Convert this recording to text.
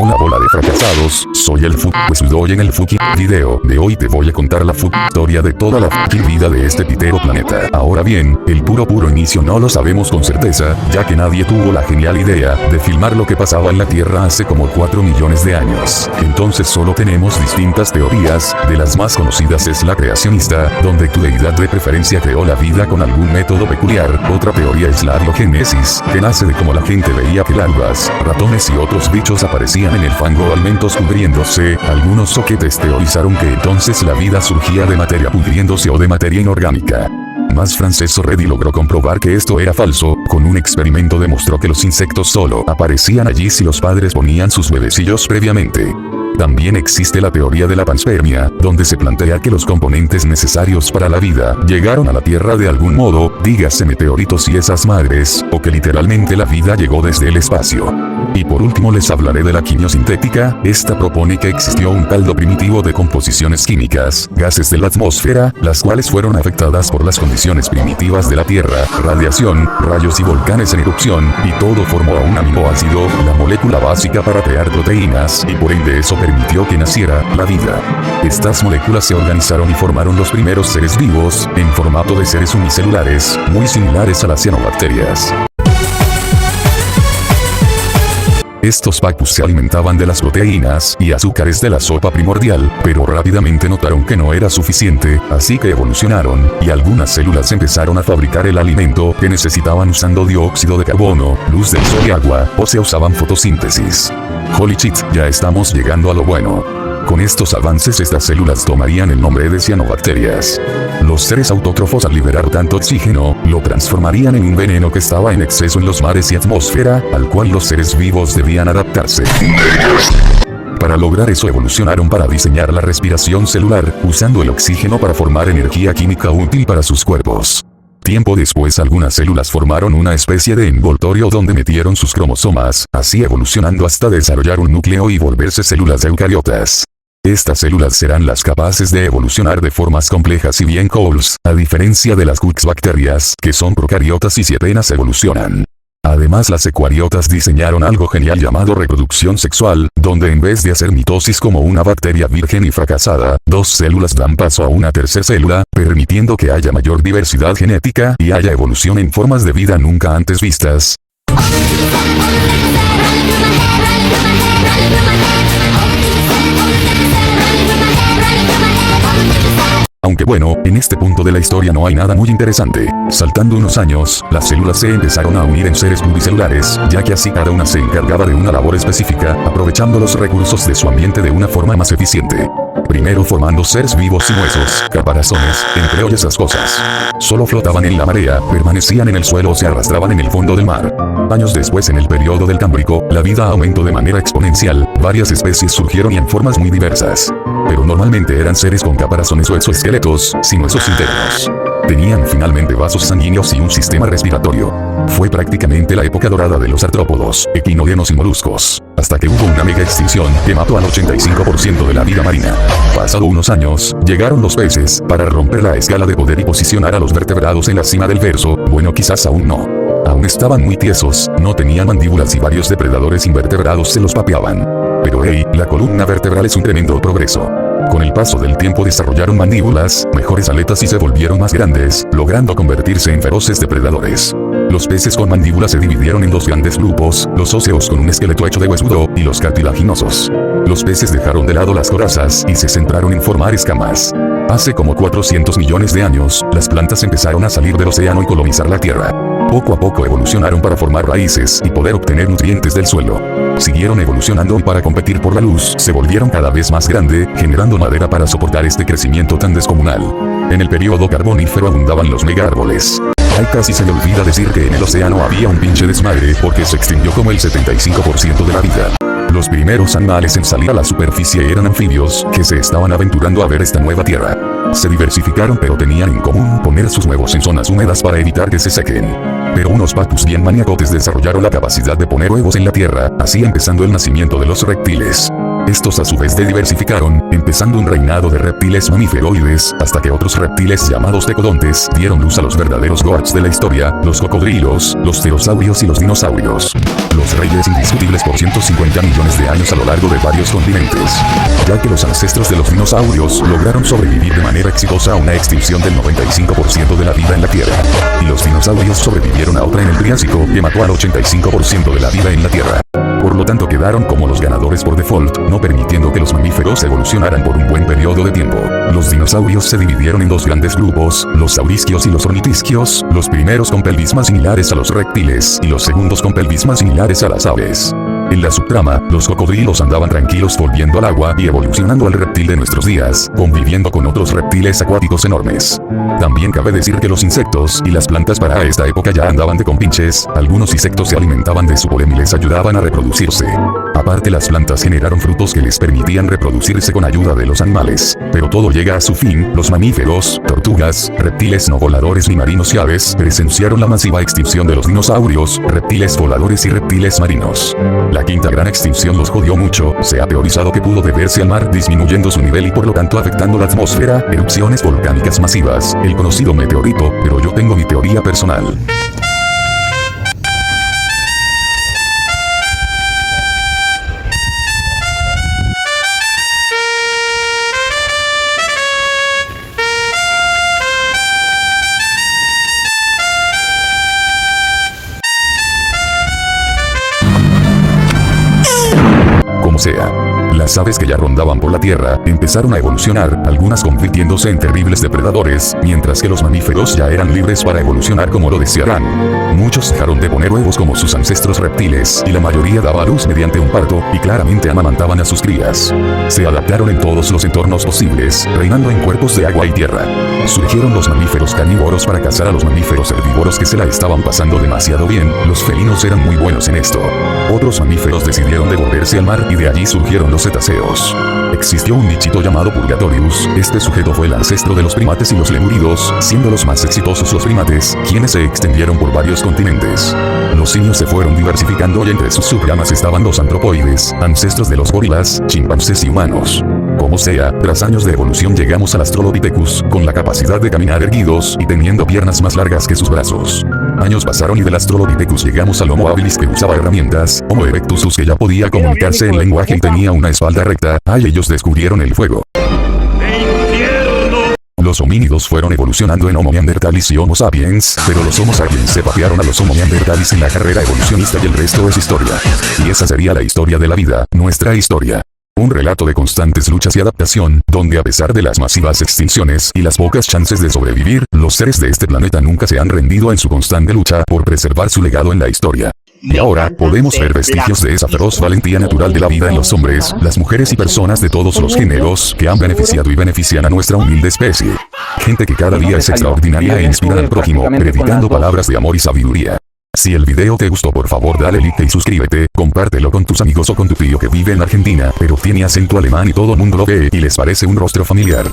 Hola bola de fracasados, soy el Sudoy en el video de hoy te voy a contar la historia de toda la vida de este pitero planeta. Ahora bien, el puro inicio no lo sabemos con certeza, ya que nadie tuvo la genial idea de filmar lo que pasaba en la Tierra hace como 4 millones de años. Entonces solo tenemos distintas teorías, de las más conocidas es la creacionista, donde tu deidad de preferencia creó la vida con algún método peculiar. Otra teoría es la biogénesis, que nace de cómo la gente veía que larvas, ratones y otros bichos aparecían en el fango alimentos pudriéndose. Algunos soquetes teorizaron que entonces la vida surgía de materia pudriéndose o de materia inorgánica. Más Frances Reddy logró comprobar que esto era falso, con un experimento demostró que los insectos solo aparecían allí si los padres ponían sus huevecillos previamente. También existe la teoría de la panspermia, donde se plantea que los componentes necesarios para la vida llegaron a la Tierra de algún modo, dígase meteoritos y esas madres, o que literalmente la vida llegó desde el espacio. Y por último les hablaré de la quimiosintética. Esta propone que existió un caldo primitivo de composiciones químicas, gases de la atmósfera, las cuales fueron afectadas por las condiciones primitivas de la Tierra, radiación, rayos y volcanes en erupción, y todo formó a un aminoácido, la molécula básica para crear proteínas, y por ende eso permitió que naciera la vida. Estas moléculas se organizaron y formaron los primeros seres vivos, en formato de seres unicelulares, muy similares a las cianobacterias. Estos pacus se alimentaban de las proteínas y azúcares de la sopa primordial, pero rápidamente notaron que no era suficiente, así que evolucionaron, y algunas células empezaron a fabricar el alimento que necesitaban usando dióxido de carbono, luz del sol y agua, o se usaban fotosíntesis. Holy shit, ya estamos llegando a lo bueno. Con estos avances estas células tomarían el nombre de cianobacterias. Los seres autótrofos al liberar tanto oxígeno, lo transformarían en un veneno que estaba en exceso en los mares y atmósfera, al cual los seres vivos debían adaptarse. Para lograr eso evolucionaron para diseñar la respiración celular, usando el oxígeno para formar energía química útil para sus cuerpos. Tiempo después algunas células formaron una especie de envoltorio donde metieron sus cromosomas, así evolucionando hasta desarrollar un núcleo y volverse células eucariotas. Estas células serán las capaces de evolucionar de formas complejas y bien cools, a diferencia de las bacterias, que son procariotas y si apenas evolucionan. Además las eucariotas diseñaron algo genial llamado reproducción sexual, donde en vez de hacer mitosis como una bacteria virgen y fracasada, dos células dan paso a una tercera célula, permitiendo que haya mayor diversidad genética y haya evolución en formas de vida nunca antes vistas. Aunque bueno, en este punto de la historia no hay nada muy interesante. Saltando unos años, las células se empezaron a unir en seres pluricelulares, ya que así cada una se encargaba de una labor específica, aprovechando los recursos de su ambiente de una forma más eficiente. Primero formando seres vivos sin huesos, caparazones, entre esas cosas. Solo flotaban en la marea, permanecían en el suelo o se arrastraban en el fondo del mar. Años después en el periodo del Cámbrico, la vida aumentó de manera exponencial, varias especies surgieron y en formas muy diversas. Pero normalmente eran seres con caparazones o exoesqueletos, sin huesos internos. Tenían finalmente vasos sanguíneos y un sistema respiratorio. Fue prácticamente la época dorada de los artrópodos, equinodermos y moluscos, hasta que hubo una mega extinción que mató al 85% de la vida marina. Pasado unos años, llegaron los peces, para romper la escala de poder y posicionar a los vertebrados en la cima del verso, bueno quizás aún no. Aún estaban muy tiesos, no tenían mandíbulas y varios depredadores invertebrados se los papeaban. Pero hey, la columna vertebral es un tremendo progreso. Con el paso del tiempo desarrollaron mandíbulas, mejores aletas y se volvieron más grandes, logrando convertirse en feroces depredadores. Los peces con mandíbulas se dividieron en dos grandes grupos, los óseos con un esqueleto hecho de huesudo, y los cartilaginosos. Los peces dejaron de lado las corazas y se centraron en formar escamas. Hace como 400 millones de años, las plantas empezaron a salir del océano y colonizar la tierra. Poco a poco evolucionaron para formar raíces y poder obtener nutrientes del suelo. Siguieron evolucionando y para competir por la luz, se volvieron cada vez más grande, generando madera para soportar este crecimiento tan descomunal. En el período carbonífero abundaban los megaárboles. Ay, casi se me olvida decir que en el océano había un pinche desmadre porque se extinguió como el 75% de la vida. Los primeros animales en salir a la superficie eran anfibios, que se estaban aventurando a ver esta nueva tierra. Se diversificaron pero tenían en común poner sus huevos en zonas húmedas para evitar que se sequen. Pero unos patus bien maniacotes desarrollaron la capacidad de poner huevos en la tierra, así empezando el nacimiento de los reptiles. Estos a su vez se diversificaron, empezando un reinado de reptiles mamíferoides, hasta que otros reptiles llamados tecodontes dieron luz a los verdaderos goats de la historia, los cocodrilos, los pterosaurios y los dinosaurios. Los reyes indiscutibles por 150 millones de años a lo largo de varios continentes. Ya que los ancestros de los dinosaurios lograron sobrevivir de manera exitosa a una extinción del 95% de la vida en la Tierra. Y los dinosaurios sobrevivieron a otra en el Triásico que mató al 85% de la vida en la Tierra. Por lo tanto quedaron como los ganadores por default, no permitiendo que los mamíferos evolucionaran por un buen periodo de tiempo. Los dinosaurios se dividieron en dos grandes grupos, los saurisquios y los ornitisquios, los primeros con pelvis más similares a los reptiles y los segundos con pelvis más similares a las aves. En la subtrama, los cocodrilos andaban tranquilos volviendo al agua y evolucionando al reptil de nuestros días, conviviendo con otros reptiles acuáticos enormes. También cabe decir que los insectos y las plantas para esta época ya andaban de compinches, algunos insectos se alimentaban de su polen y les ayudaban a reproducirse. Aparte las plantas generaron frutos que les permitían reproducirse con ayuda de los animales. Pero todo llega a su fin, los mamíferos, tortugas, reptiles no voladores ni marinos y aves presenciaron la masiva extinción de los dinosaurios, reptiles voladores y reptiles marinos. La quinta gran extinción los jodió mucho, se ha teorizado que pudo deberse al mar disminuyendo su nivel y por lo tanto afectando la atmósfera, erupciones volcánicas masivas, el conocido meteorito, pero yo tengo mi teoría personal. Sea. Las aves que ya rondaban por la tierra empezaron a evolucionar, algunas convirtiéndose en terribles depredadores, mientras que los mamíferos ya eran libres para evolucionar como lo desearan. Muchos dejaron de poner huevos como sus ancestros reptiles, y la mayoría daba a luz mediante un parto, y claramente amamantaban a sus crías. Se adaptaron en todos los entornos posibles, reinando en cuerpos de agua y tierra. Surgieron los mamíferos carnívoros para cazar a los mamíferos herbívoros que se la estaban pasando demasiado bien, los felinos eran muy buenos en esto. Otros mamíferos decidieron devolverse al mar y de allí surgieron los cetáceos. Existió un bichito llamado Purgatorius, este sujeto fue el ancestro de los primates y los lemúridos, siendo los más exitosos los primates, quienes se extendieron por varios continentes. Los simios se fueron diversificando y entre sus subramas estaban los antropoides, ancestros de los gorilas, chimpancés y humanos. Como sea, tras años de evolución llegamos al Australopithecus, con la capacidad de caminar erguidos y teniendo piernas más largas que sus brazos. Años pasaron y del Australopithecus llegamos al Homo habilis que usaba herramientas, Homo erectus que ya podía comunicarse en lenguaje y tenía una espalda recta, ellos descubrieron el fuego. Los homínidos fueron evolucionando en Homo neanderthalis y Homo sapiens, pero los Homo sapiens se papearon a los Homo neanderthalis en la carrera evolucionista y el resto es historia. Y esa sería la historia de la vida, nuestra historia. Un relato de constantes luchas y adaptación, donde a pesar de las masivas extinciones y las pocas chances de sobrevivir, los seres de este planeta nunca se han rendido en su constante lucha por preservar su legado en la historia. Y ahora, podemos ver vestigios de esa feroz valentía natural de la vida en los hombres, las mujeres y personas de todos los géneros, que han beneficiado y benefician a nuestra humilde especie. Gente que cada día es extraordinaria e inspira al prójimo, predicando palabras de amor y sabiduría. Si el video te gustó, por favor dale like y suscríbete, compártelo con tus amigos o con tu tío que vive en Argentina, pero tiene acento alemán y todo el mundo lo ve y les parece un rostro familiar.